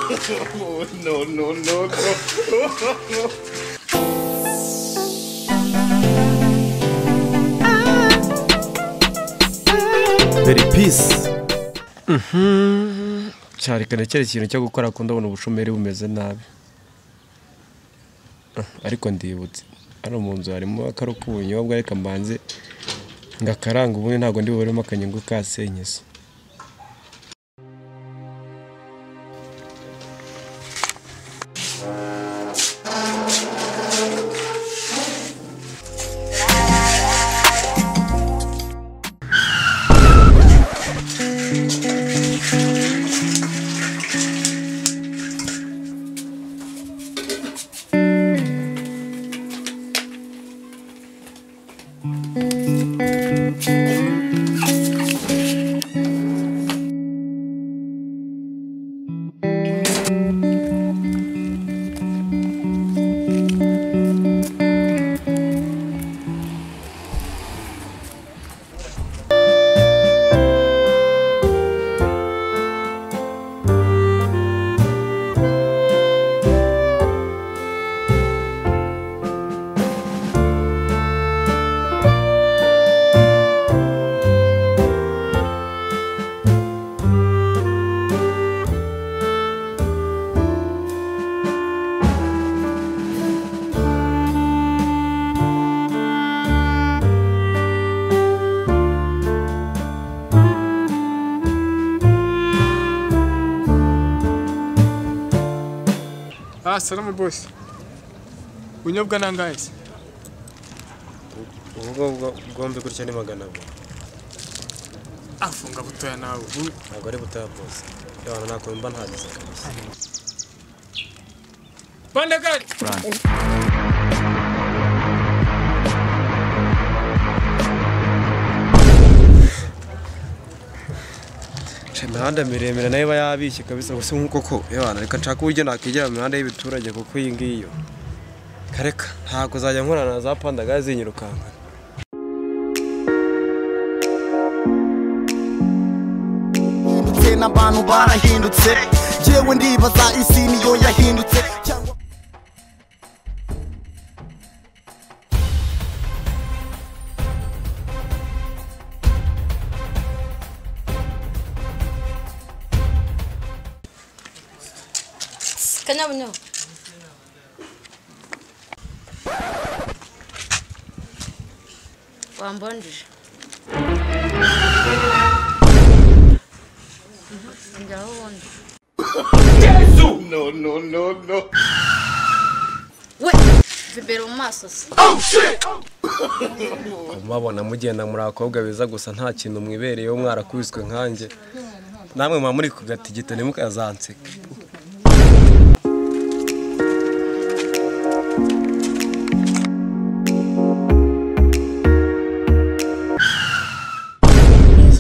No. Very peace. Cyari kanekere ikintu cyo gukora akunda ubona ubushomeri bumeze nabi. Ariko ndibutse ari mu nzu harimo akaro k'ubunyobwa reka mbanze ngakaranga ubundi ntago ndi buberemo akanyengo ka senyese. Salamu boss. Unyobwa nangahe? Ubwo gombe gutya ni magana abiri. Afunga butoya nawe. Ntabwo ari butoya boss. Yabana nako mba ntagize kabisa. Panda gari. Imihanda miremire nayo bayabishye kabisa gusa nkuko ko yabana reka nshaka uburyo nakigera mu mihanda y'ibiturage kuko iyi ngiyo kareka ntabwo zajya nkorana za panda gazi zinyirukanga. N'abantu barahindutse jewe ndibaza isi niyo yahindutse. Kanyabunyo. Wambonje. Njyaho wundi. No. We, bibero mu maso se. Oh shit. Mubabona mugenda muri akobwa beza gusa nta kintu mwibereyeho mwarakubiswe nkanjye. Namwe mwa muri kugatigita nimukazantseka.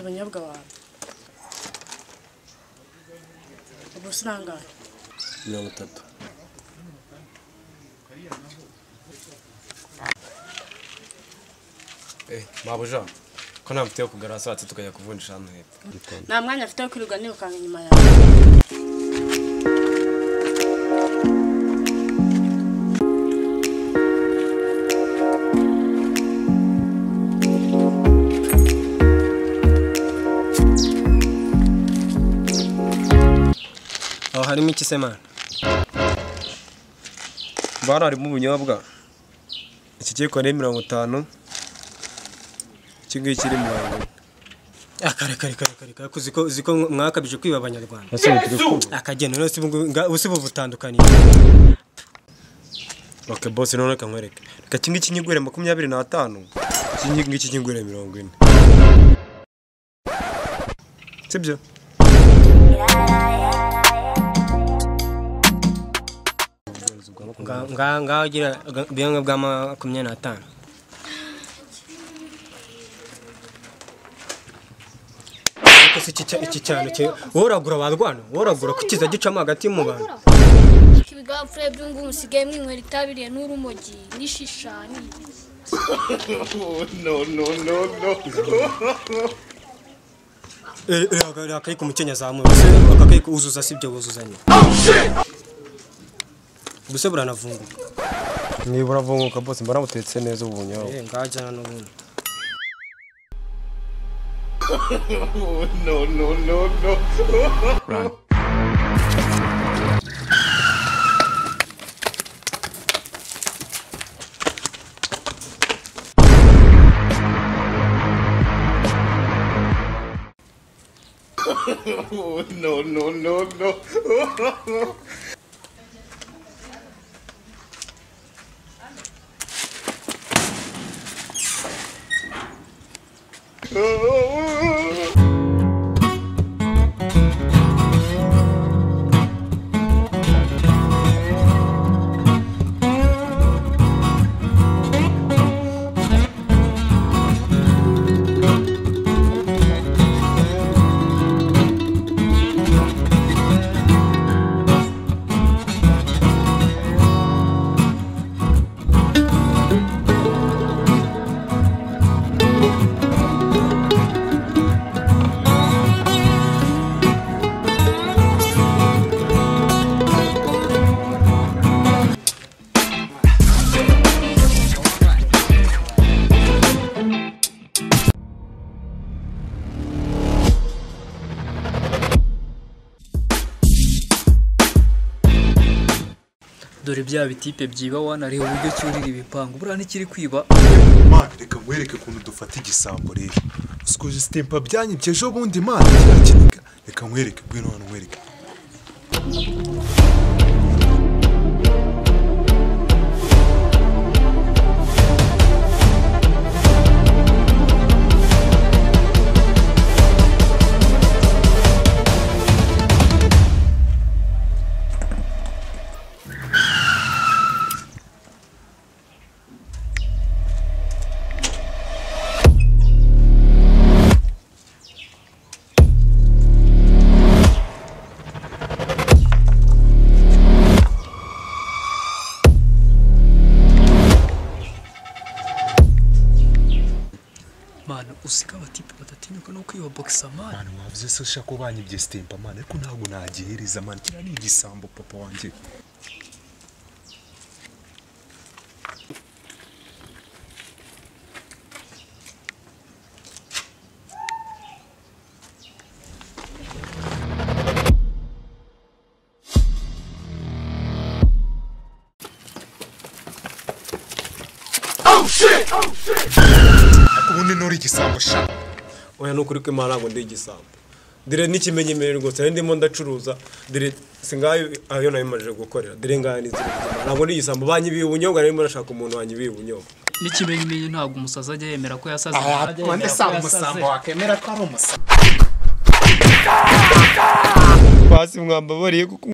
Ubunyobwa wawe. Ubusanga. 30. Mabuja ko ntamfite yo kugarasa ati tukajya kuvunjisha hano hepfo. Nta mwanya afite wo kwirirwa nirukanga inyuma yawe. Harimo iki se man? Bara harimo ubunyobwa. Iki cyeko ni 50. Kingi kiri 40. Kuziko mwakabije kwiba abanyarwanda. Akagenda no usibu butandukanye. Okay boss none kankwereke. Reka kingi kinyigure 25. Kingi kinyigure 40. Sibyo? Ngaho gira byange bwa 25. Iki cyane cyo woragura barwana woragura kukiza gicamo hagati mu bantu. Kibiga frere byungu musigaye mwinywera itabiriye n'urumogi n'ishishani. No. akayiko umukenya zamuye bose akakayiko uzuza sibyo buzuzanye buse buranavunguka niba uravunguka bose mbona mutetse neza ubunyo ngajana n'ubundi no Run. no dore bya bitipe byiba wanariho uburyo cyurira ibipangu buriya nikiri kwiba man reka mwereke kuntu dufata igisambo rero sikoje stempa byanyibye ejo bundi man kirakiniga reka mwereke bwino hano mwereke mana usika abatipe batatinyuka no kwiba boxa man wavuze se ushaka ko banyibye stempa man ariko ntabwo nagihereza man kira ni igisambo papa wanje ubundi nuri igisambo sha oya nukuri ko imana ngo ndi igisambo dire n'ikimenyemerere rwose ndimo ndacuruza dire singayo ayo nayimaje gukorera dire ngaya nizira ntabwo ndi igisambo banyibiye ubunyobwa narimo nashaka umuntu wanyibiye ubunyobwa n'ikimenyimenyi ntabwo umusaza ajya yemera ko yasaze wande saba umusambo wakemera ko ari umusambo basi mwambabariye kuko